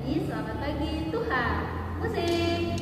nyanyi Selamat Pagi Tuhan. Musik.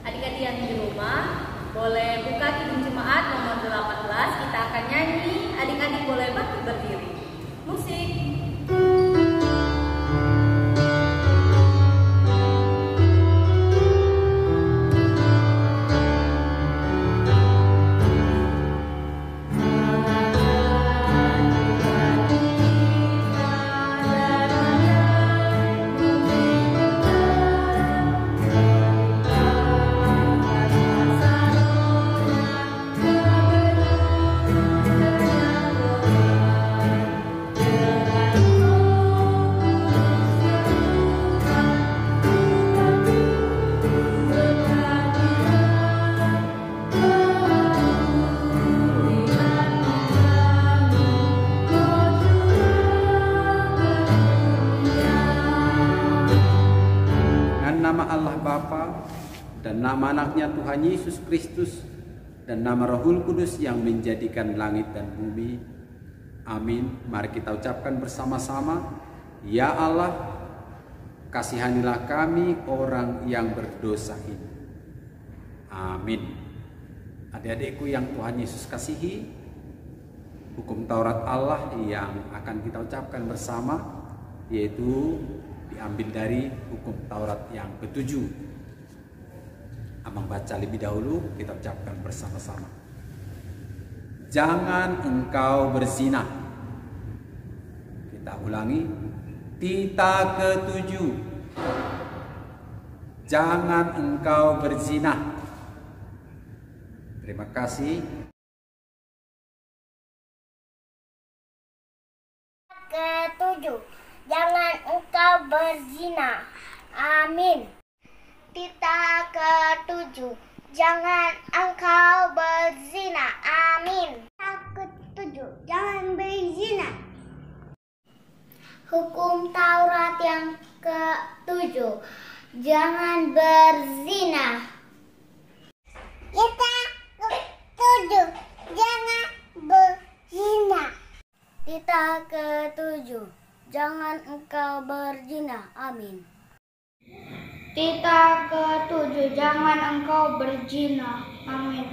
Adik-adik yang di rumah boleh buka Kidung Jemaat nomor 18. Kita akan nyanyi. Adik-adik boleh bangkit berdiri. Musik. Nama Allah Bapa dan nama anaknya Tuhan Yesus Kristus dan nama Roh Kudus yang menjadikan langit dan bumi. Amin. Mari kita ucapkan bersama-sama. Ya Allah, kasihanilah kami orang yang berdosa ini. Amin. Adik-adikku yang Tuhan Yesus kasihi, hukum Taurat Allah yang akan kita ucapkan bersama yaitu diambil dari hukum Taurat yang ketujuh. Abang baca lebih dahulu, kita ucapkan bersama-sama. Jangan engkau berzina. Kita ulangi. Tita ketujuh. Jangan engkau berzina. Terima kasih. Ketujuh. Jangan engkau berzina. Amin. Tita ketujuh. Jangan engkau berzina. Amin. Tita ketujuh. Jangan berzina. Hukum Taurat yang ketujuh. Jangan berzina. Tita ketujuh. Jangan berzina. Tita ketujuh. Jangan engkau berzina. Amin. Tita ketujuh. Jangan engkau berzina. Amin.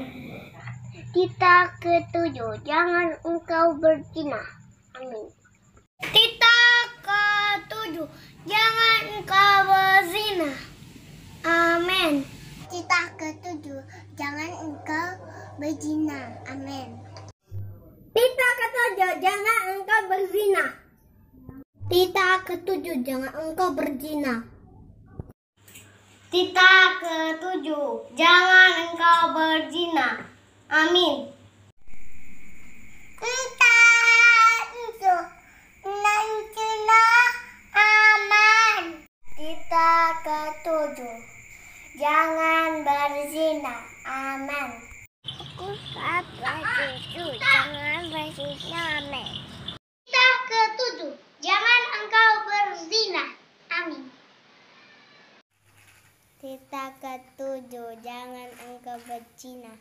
Tita ketujuh. Jangan engkau berzina. Amin. Tita ketujuh. Jangan engkau berzina. Amin. Tita ketujuh. Jangan engkau berzina. Amin. Tita ketujuh. Jangan engkau berzina. Tita ketujuh, jangan engkau berzina. Tita ketujuh, jangan engkau berzina. Amin. Tita ketujuh, berzina. Aman. Tita ketujuh, jangan berzina. Aman. Tita ketujuh, jangan berzina. Amin. Tita ketujuh, jangan engkau berzina. Amin. Tita ketujuh, jangan engkau berzina.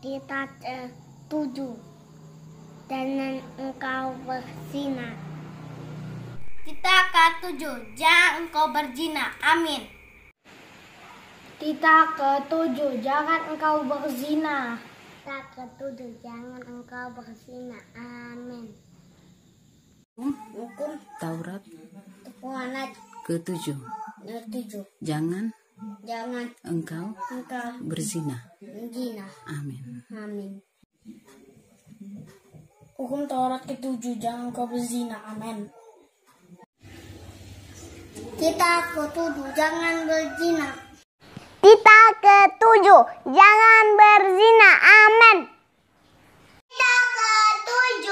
Tita ketujuh, jangan engkau berzina. Tita ketujuh. Jangan engkau berzina. Amin. Titah ke-7, jangan engkau berzina. Titah ke-7, jangan engkau berzina. Amin. Hukum Taurat Muhammad ke-7, jangan engkau berzina. Amin. Amin. Hukum Taurat ke-7, jangan engkau berzina. Amin. Titah ke-7, jangan berzina. Titah ke-7, jangan berzina. Amin. Titah ke-7,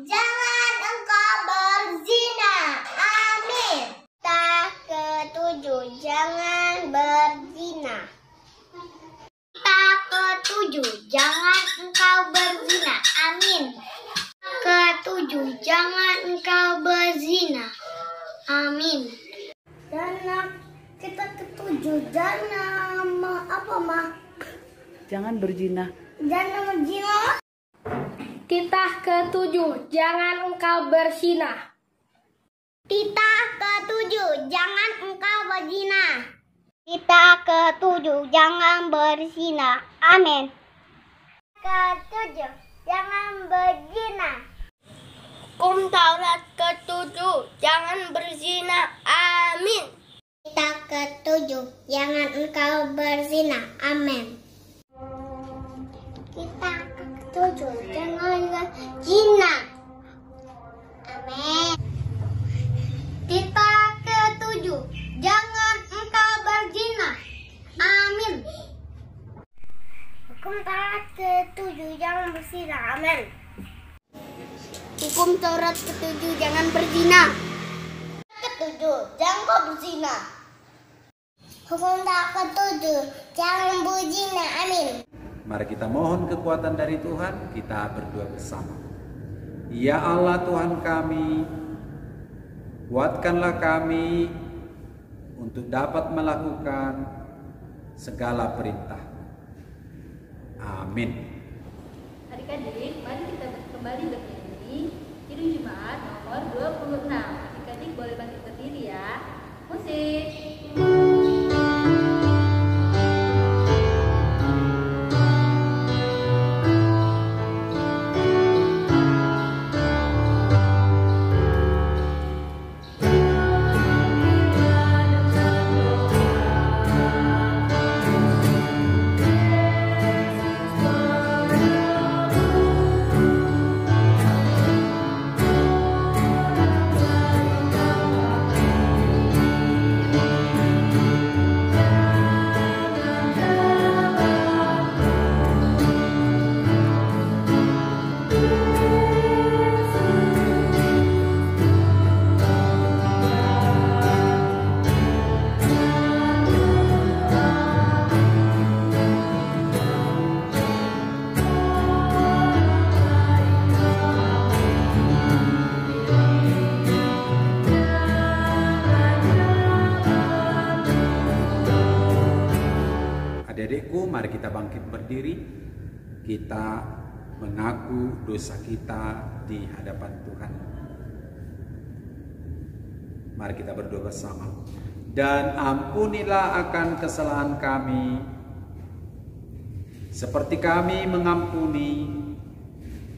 jangan engkau berzina. Amin. Titah ke-7, jangan berzina. Titah ke-7, jangan engkau berzina. Amin. Ke-7, jangan engkau berzina. Amin. Dan kita ke-7, jangan Jangan berzina. Jangan berzina. Titah ke-7, jangan engkau berzina. Titah ke-7, jangan engkau berzina. Titah ke-7, jangan berzina. Amin. Ke-7, jangan berzina. Hukum Taurat ke-7, jangan berzina. Amin. Titah ke-7, jangan engkau berzina. Amin. Titah ke-7, jangan berzina. Amin. Titah ke-7, jangan engkau berzina. Amin. Hukum Taurat ke-7, jangan berzina. Amin. Hukum Taurat ke-7, jangan berzina. Ke-7, jangan kau berzina. Hukum Taurat ke-7, jangan berzina. Amin. Mari kita mohon kekuatan dari Tuhan, kita berdoa bersama. Ya Allah Tuhan kami, kuatkanlah kami untuk dapat melakukan segala perintah. Amin. Adik-adik, mari kita kembali bernyanyi Kidung Jemaat nomor 26. Adik-adik boleh bangkit berdiri ya. Musik. Adik-adikku, mari kita bangkit berdiri. Kita mengaku dosa kita di hadapan Tuhan. Mari kita berdoa bersama. Dan ampunilah akan kesalahan kami, seperti kami mengampuni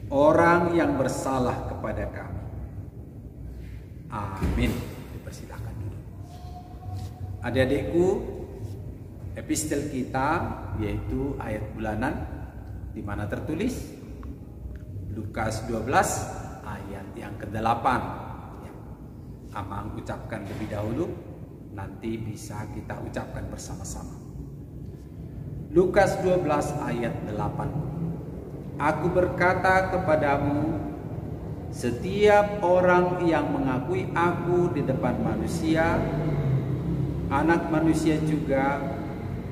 orang yang bersalah kepada kami. Amin. Dipersilakan duduk. Adik-adikku, epistel kita yaitu ayat bulanan di mana tertulis Lukas 12 ayat yang ke-8. Amang ucapkan lebih dahulu, nanti bisa kita ucapkan bersama-sama. Lukas 12 ayat 8. Aku berkata kepadamu, setiap orang yang mengakui aku di depan manusia, Anak Manusia juga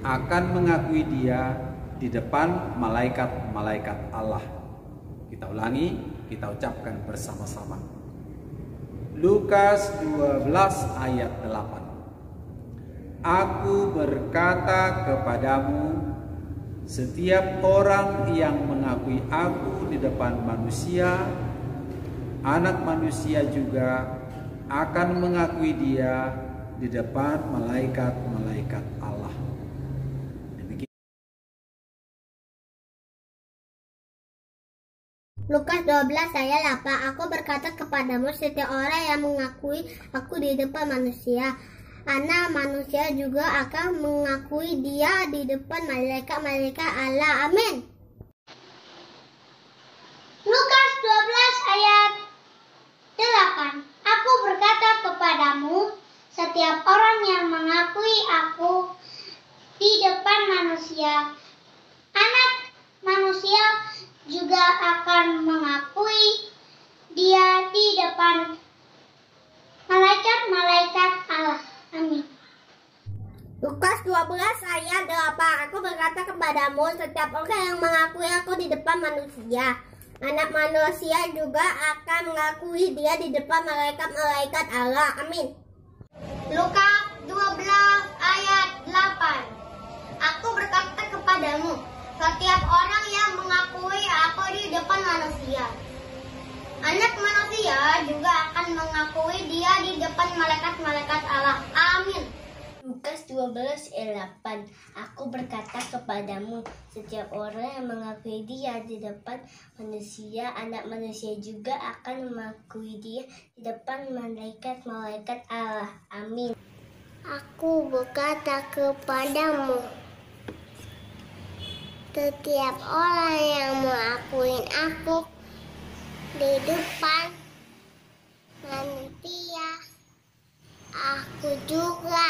akan mengakui dia di depan malaikat-malaikat Allah. Kita ulangi, kita ucapkan bersama-sama. Lukas 12 ayat 8. Aku berkata kepadamu, setiap orang yang mengakui aku di depan manusia, Anak Manusia juga akan mengakui dia di depan malaikat-malaikat Allah. Lukas 12 ayat 8. Aku berkata kepadamu, setiap orang yang mengakui aku di depan manusia, Anak manusia juga akan mengakui dia di depan malaikat-malaikat Allah. Amin. Lukas 12 ayat 8. Aku berkata kepadamu, setiap orang yang mengakui aku di depan manusia, Anak manusia juga akan mengakui dia di depan malaikat-malaikat Allah. Amin. Lukas 12 ayat 8. Aku berkata kepadamu, setiap orang yang mengakui aku di depan manusia, Anak manusia juga akan mengakui dia di depan malaikat-malaikat Allah. Amin. Lukas 12 ayat 8. Aku berkata kepadamu, setiap orang yang mengakui aku di depan manusia, Anak manusia juga akan mengakui dia di depan malaikat-malaikat Allah. Amin. Lukas 12 ayat 8. Aku berkata kepadamu, setiap orang yang mengakui dia di depan manusia, Anak manusia juga akan mengakui dia di depan malaikat-malaikat Allah. Amin. Aku berkata kepadamu, setiap orang yang mengakui aku di depan manusia, aku juga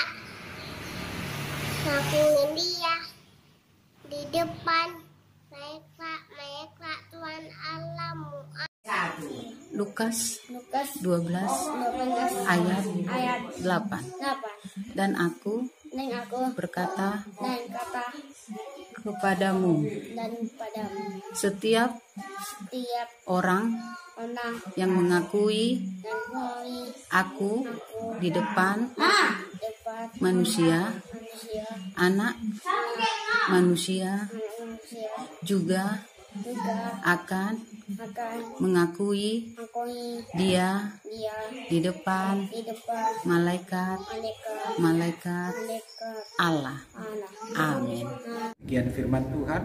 ngakuin dia di depan mereka Tuhan Allahmu. Lukas 12 ayat 8. Dan aku berkata kepadamu, setiap orang yang mengakui aku di depan manusia, Anak manusia juga akan mengakui dia di depan malaikat Allah. Amin. Demikian firman Tuhan.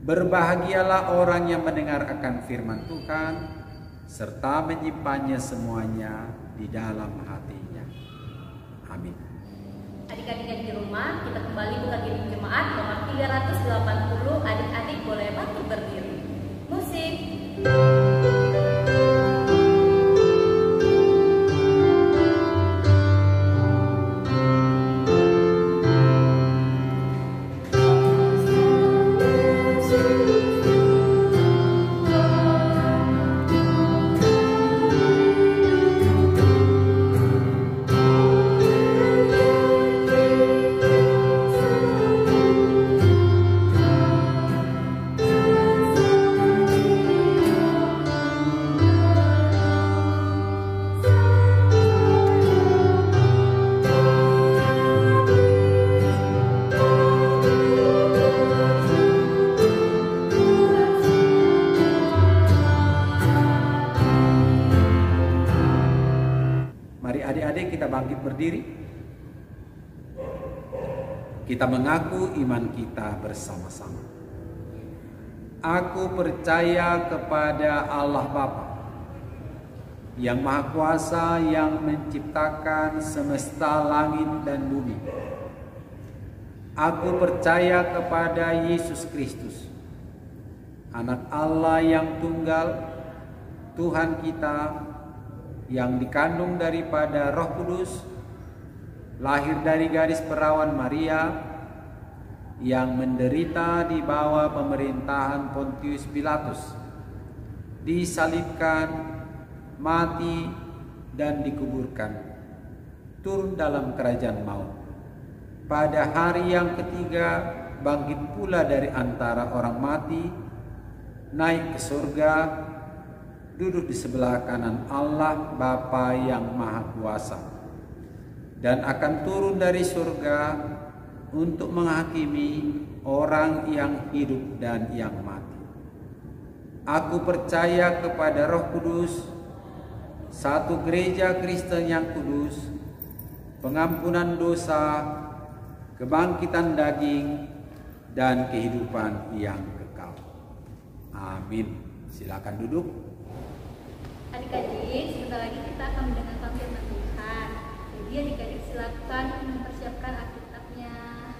Berbahagialah orang yang mendengar akan firman Tuhan serta menyimpannya semuanya di dalam hatinya. Amin. Adik-adik di rumah, kita kembali buka diri jemaat nomor 380. Adik-adik boleh bantu berdiri. Musik. Mari adik-adik kita bangkit berdiri. Kita mengaku iman kita bersama-sama. Aku percaya kepada Allah Bapa yang Maha Kuasa, yang menciptakan semesta langit dan bumi. Aku percaya kepada Yesus Kristus, Anak Allah yang tunggal, Tuhan kita, yang dikandung daripada Roh Kudus, lahir dari gadis perawan Maria, yang menderita di bawah pemerintahan Pontius Pilatus, disalibkan, mati, dan dikuburkan, turun dalam kerajaan maut. Pada hari yang ketiga bangkit pula dari antara orang mati, naik ke surga, duduk di sebelah kanan Allah Bapa yang Maha Kuasa, dan akan turun dari surga untuk menghakimi orang yang hidup dan yang mati. Aku percaya kepada Roh Kudus, satu gereja Kristen yang kudus, pengampunan dosa, kebangkitan daging, dan kehidupan yang kekal. Amin. Silakan duduk. Adik-adik, sebentar lagi kita akan mendengarkan firman Tuhan. Jadi adik-adik silakan mempersiapkan Alkitabnya,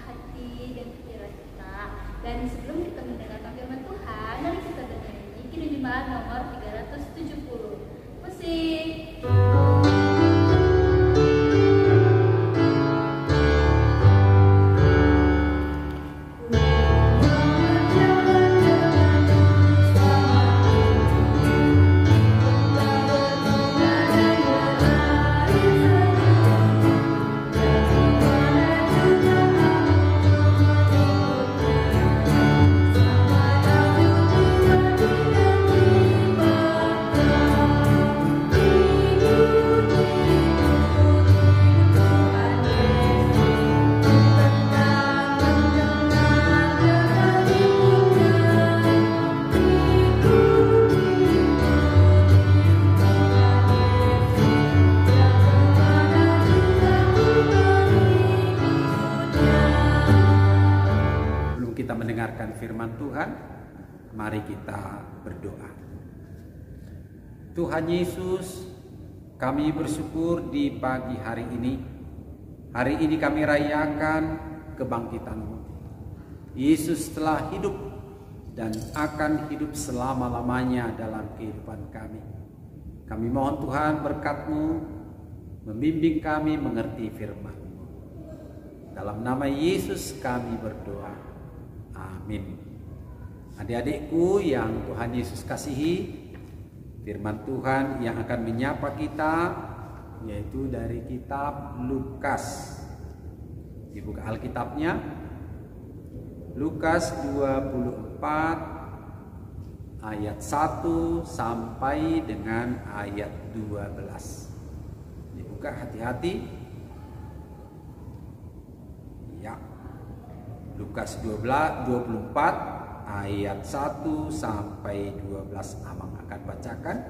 hati dan pikiran kita. Dan sebelum kita mendengarkan firman Tuhan, mari kita bernyanyi Kidung Jemaat nomor 370. Musik. Firman Tuhan, mari kita berdoa. Tuhan Yesus, kami bersyukur di pagi hari ini. Hari ini kami rayakan kebangkitan-Mu. Yesus telah hidup dan akan hidup selama-lamanya dalam kehidupan kami. Kami mohon Tuhan berkat-Mu membimbing kami mengerti firman-Mu. Dalam nama Yesus kami berdoa. Amin. Adik-adikku yang Tuhan Yesus kasihi, firman Tuhan yang akan menyapa kita yaitu dari kitab Lukas. Dibuka Alkitabnya, Lukas 24 ayat 1 sampai dengan ayat 12. Dibuka hati-hati. Ya. Lukas 24 ayat 1 sampai 12 Amang akan bacakan,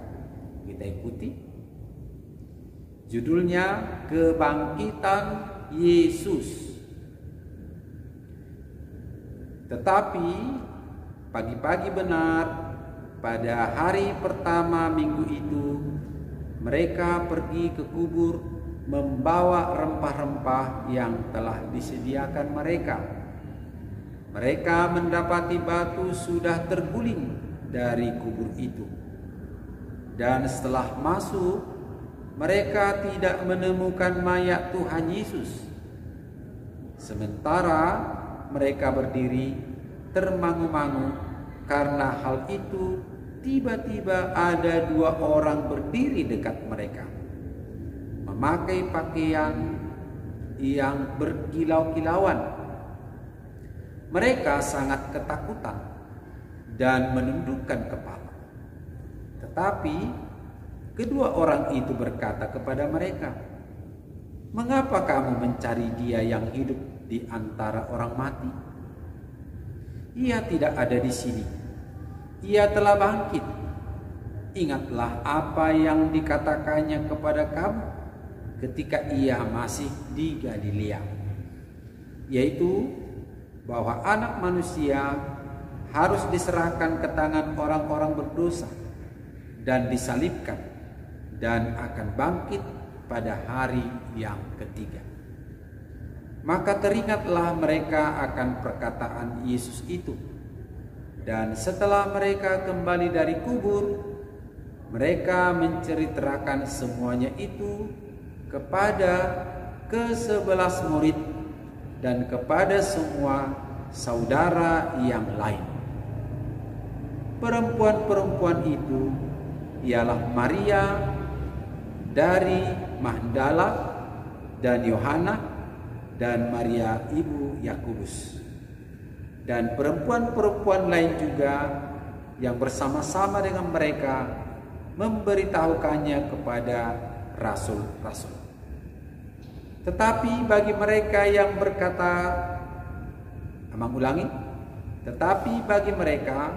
kita ikuti. Judulnya Kebangkitan Yesus. Tetapi pagi-pagi benar pada hari pertama minggu itu mereka pergi ke kubur membawa rempah-rempah yang telah disediakan mereka. Mereka mendapati batu sudah terguling dari kubur itu. Dan setelah masuk, mereka tidak menemukan mayat Tuhan Yesus. Sementara mereka berdiri termangu-mangu karena hal itu, tiba-tiba ada 2 orang berdiri dekat mereka, memakai pakaian yang berkilau-kilauan. Mereka sangat ketakutan dan menundukkan kepala. Tetapi kedua orang itu berkata kepada mereka, "Mengapa kamu mencari Dia yang hidup di antara orang mati? Ia tidak ada di sini. Ia telah bangkit. Ingatlah apa yang dikatakannya kepada kamu ketika Ia masih di Galilea, yaitu bahwa Anak Manusia harus diserahkan ke tangan orang-orang berdosa dan disalibkan dan akan bangkit pada hari yang ketiga." Maka teringatlah mereka akan perkataan Yesus itu. Dan setelah mereka kembali dari kubur, mereka menceritakan semuanya itu kepada ke-11 murid dan kepada semua saudara yang lain. Perempuan-perempuan itu ialah Maria dari Magdala dan Yohana dan Maria ibu Yakobus, dan perempuan-perempuan lain juga yang bersama-sama dengan mereka memberitahukannya kepada rasul-rasul. Tetapi bagi mereka yang berkata, tetapi bagi mereka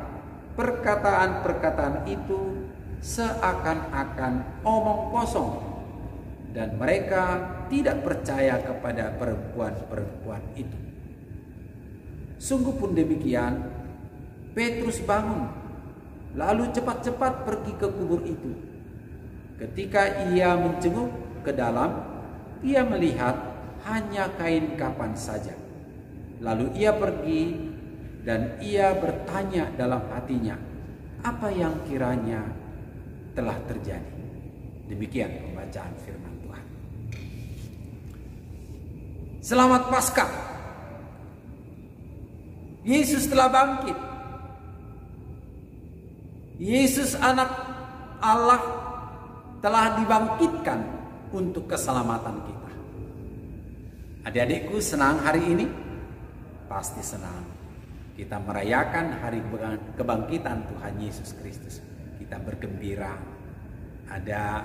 perkataan-perkataan itu seakan-akan omong kosong, dan mereka tidak percaya kepada perempuan-perempuan itu. Sungguh pun demikian, Petrus bangun lalu cepat-cepat pergi ke kubur itu. Ketika ia mencenguk ke dalam, ia melihat hanya kain kafan saja. Lalu ia pergi dan ia bertanya dalam hatinya, apa yang kiranya telah terjadi. Demikian pembacaan firman Tuhan. Selamat Paskah. Yesus telah bangkit. Yesus anak Allah telah dibangkitkan untuk keselamatan kita. Adik-adikku senang hari ini? Pasti senang. Kita merayakan hari kebangkitan Tuhan Yesus Kristus. Kita bergembira. Ada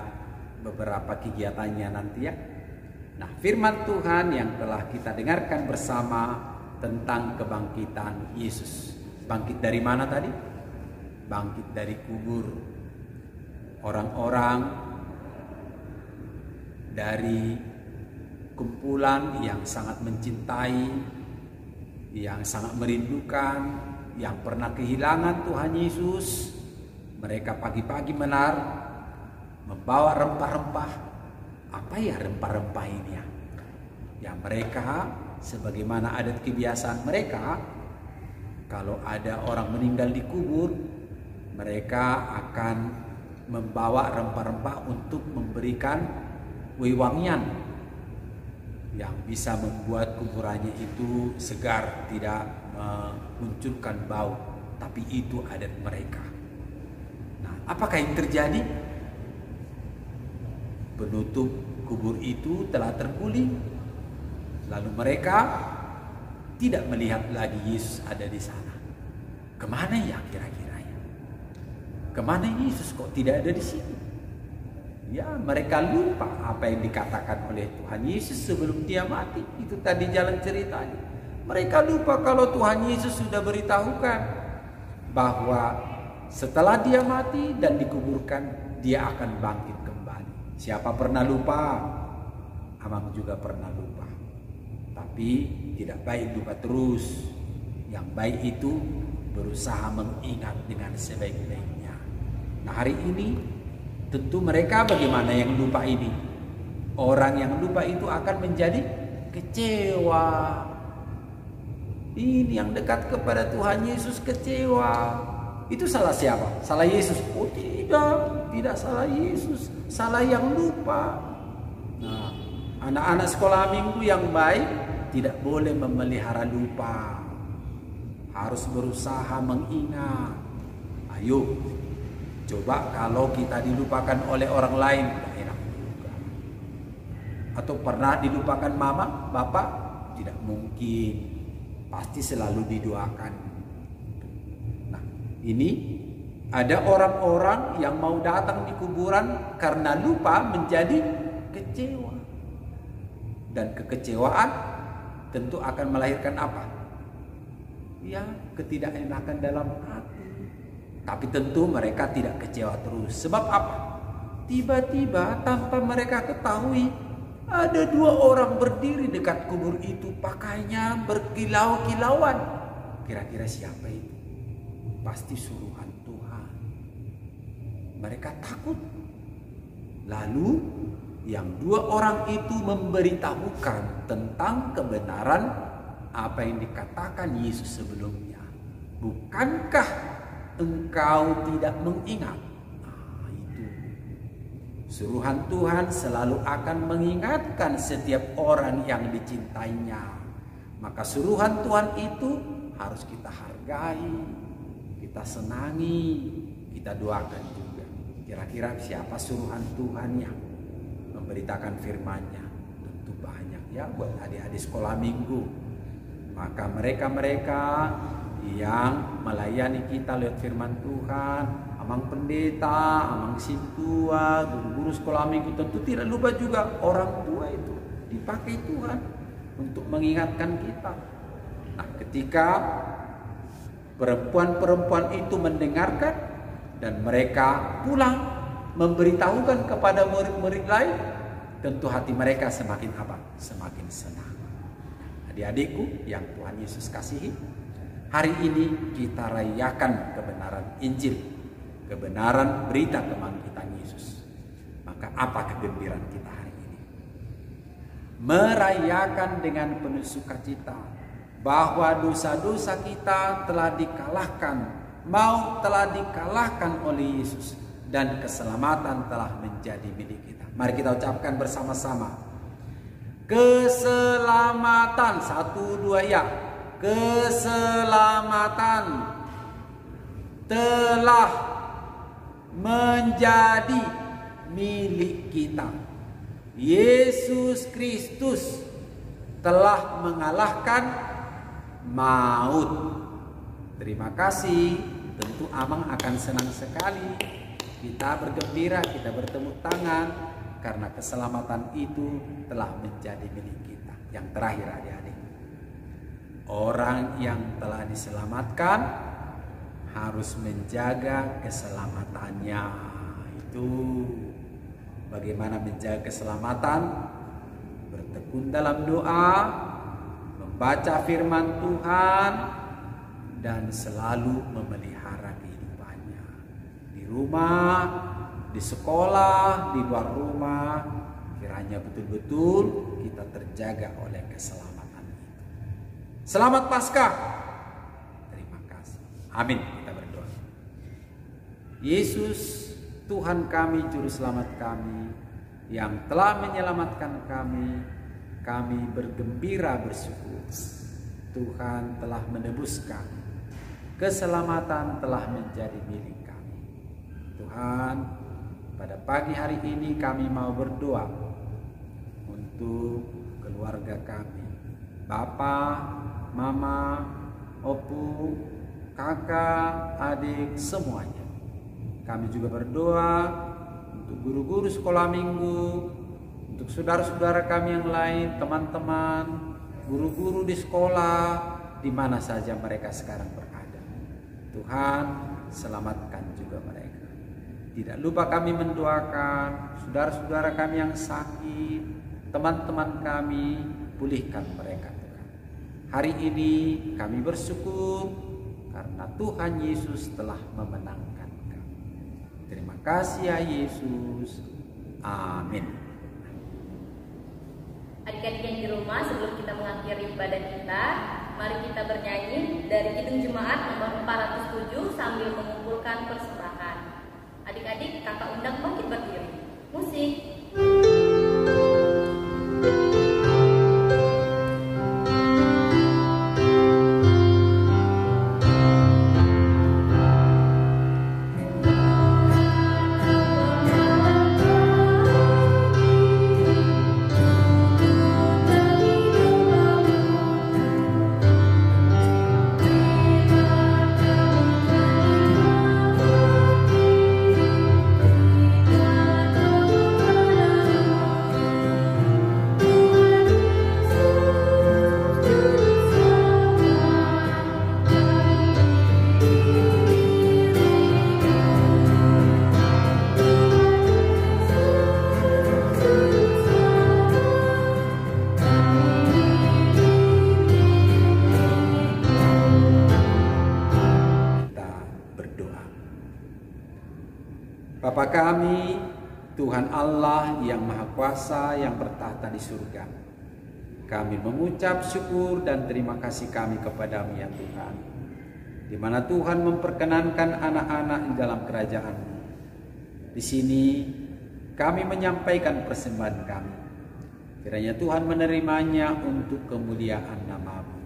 beberapa kegiatannya nanti ya. Nah, firman Tuhan yang telah kita dengarkan bersama tentang kebangkitan Yesus. Bangkit dari mana tadi? Bangkit dari kubur. Orang-orang dari kumpulan yang sangat mencintai, yang sangat merindukan, yang pernah kehilangan Tuhan Yesus. Mereka pagi-pagi membawa rempah-rempah. Apa ya rempah-rempah ini ya? Ya mereka sebagaimana adat kebiasaan mereka, kalau ada orang meninggal di kubur, mereka akan membawa rempah-rempah untuk memberikan wewangian yang bisa membuat kuburannya itu segar, tidak memunculkan bau. Tapi itu adat mereka. Nah, apakah yang terjadi? Penutup kubur itu telah terguling. Lalu mereka tidak melihat lagi Yesus ada di sana. Kemana ya kira-kira ya? Kemana Yesus kok tidak ada di sini? Ya, mereka lupa apa yang dikatakan oleh Tuhan Yesus sebelum dia mati. Itu tadi jalan ceritanya. Mereka lupa kalau Tuhan Yesus sudah beritahukan bahwa setelah dia mati dan dikuburkan, dia akan bangkit kembali. Siapa pernah lupa? Amang juga pernah lupa. Tapi tidak baik lupa terus. Yang baik itu berusaha mengingat dengan sebaik-baiknya. Nah, hari ini tentu mereka bagaimana yang lupa ini? Orang yang lupa itu akan menjadi kecewa. Ini yang dekat kepada Tuhan Yesus kecewa. Itu salah siapa? Salah Yesus? Oh tidak salah Yesus. Salah yang lupa. Nah, anak-anak sekolah minggu yang baik tidak boleh memelihara lupa. Harus berusaha mengingat. Ayo, coba kalau kita dilupakan oleh orang lain, enak juga. Atau pernah dilupakan mama, bapak? Tidak mungkin. Pasti selalu didoakan. Nah, ini ada orang-orang yang mau datang di kuburan karena lupa menjadi kecewa. Dan kekecewaan tentu akan melahirkan apa? Ya, ketidakenakan dalam hati. Tapi tentu mereka tidak kecewa terus. Sebab apa? Tiba-tiba tanpa mereka ketahui, ada dua orang berdiri dekat kubur itu, pakainya berkilau-kilauan. Kira-kira siapa itu? Pasti suruhan Tuhan. Mereka takut. Lalu yang dua orang itu memberitahukan tentang kebenaran apa yang dikatakan Yesus sebelumnya. Bukankah engkau tidak mengingat? Nah, itu suruhan Tuhan selalu akan mengingatkan setiap orang yang dicintainya. Maka suruhan Tuhan itu harus kita hargai, kita senangi, kita doakan juga. Kira-kira siapa suruhan Tuhan yang memberitakan firman-Nya? Tentu banyak ya buat adik-adik sekolah minggu. Maka mereka-mereka yang melayani kita lewat firman Tuhan, amang pendeta, amang sintua, guru-guru sekolah minggu, tentu tidak lupa juga orang tua itu dipakai Tuhan untuk mengingatkan kita. Nah, ketika perempuan-perempuan itu mendengarkan dan mereka pulang memberitahukan kepada murid-murid lain, tentu hati mereka semakin apa? Semakin senang. Adik-adikku yang Tuhan Yesus kasihi, hari ini kita rayakan kebenaran Injil. kebenaran berita kebangkitan Yesus. Maka apa kegembiraan kita hari ini? Merayakan dengan penuh sukacita bahwa dosa-dosa kita telah dikalahkan, maut telah dikalahkan oleh Yesus, dan keselamatan telah menjadi milik kita. Mari kita ucapkan bersama-sama. Keselamatan, 1, 2 ya. Keselamatan telah menjadi milik kita. Yesus Kristus telah mengalahkan maut. Terima kasih. Tentu Amang akan senang sekali. Kita bergembira, kita bertepuk tangan karena keselamatan itu telah menjadi milik kita. Yang terakhir adik-adik, orang yang telah diselamatkan harus menjaga keselamatannya. Itu bagaimana menjaga keselamatan? Bertekun dalam doa, membaca firman Tuhan, dan selalu memelihara kehidupannya. Di rumah, di sekolah, di luar rumah, kiranya betul-betul kita terjaga oleh keselamatan itu. Selamat Paskah. Terima kasih. Amin. Kita berdoa. Yesus, Tuhan kami, Juru Selamat kami, yang telah menyelamatkan kami bergembira bersyukur. Tuhan telah menebus kami. Keselamatan telah menjadi milik kami. Tuhan, pada pagi hari ini kami mau berdoa untuk keluarga kami. Bapak, Mama, Opu, kakak, adik, semuanya. Kami juga berdoa untuk guru-guru sekolah minggu, untuk saudara-saudara kami yang lain, teman-teman, guru-guru di sekolah, di mana saja mereka sekarang berada. Tuhan, selamatkan juga mereka. Tidak lupa kami mendoakan saudara-saudara kami yang sakit, teman-teman kami, pulihkan mereka Tuhan. Hari ini kami bersyukur karena Tuhan Yesus telah memenangkan kami. Terima kasih ya Yesus. Amin. Adik-adik yang di rumah, sebelum kita mengakhiri ibadah kita, mari kita bernyanyi dari Kidung Jemaat nomor 407 sambil mengumpulkan persembahan. Adik-adik, kakak undang bangkit berdiri. Musik. Bapa kami, Tuhan Allah yang Maha Kuasa yang bertahta di surga, kami mengucap syukur dan terima kasih kami kepadamu ya Tuhan, di mana Tuhan memperkenankan anak-anak di dalam kerajaan-Mu. Di sini kami menyampaikan persembahan kami. Kiranya Tuhan menerimanya untuk kemuliaan nama-Mu.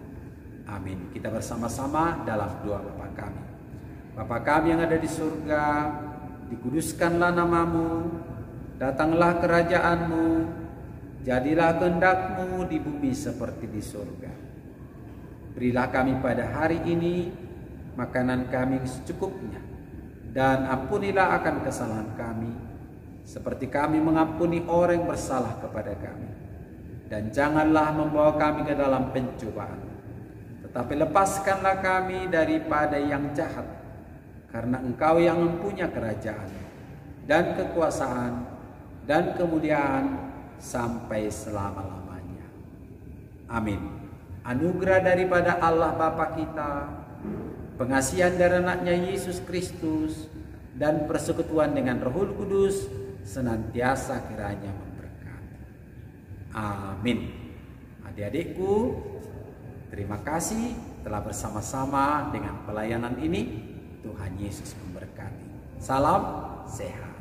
Amin. Kita bersama-sama dalam doa Bapa kami. Bapa kami yang ada di surga, dikuduskanlah nama-Mu, datanglah kerajaan-Mu, jadilah kehendak-Mu di bumi seperti di surga. Berilah kami pada hari ini makanan kami secukupnya, dan ampunilah akan kesalahan kami, seperti kami mengampuni orang yang bersalah kepada kami. Dan janganlah membawa kami ke dalam pencobaan, tetapi lepaskanlah kami daripada yang jahat. Karena Engkau yang mempunyai kerajaan dan kekuasaan dan kemuliaan sampai selama-lamanya. Amin. Anugerah daripada Allah Bapa kita, pengasihan dari anaknya Yesus Kristus, dan persekutuan dengan Rohul Kudus senantiasa kiranya memberkati. Amin. Adik-adikku, terima kasih telah bersama-sama dengan pelayanan ini. Tuhan Yesus memberkati. Salam sehat.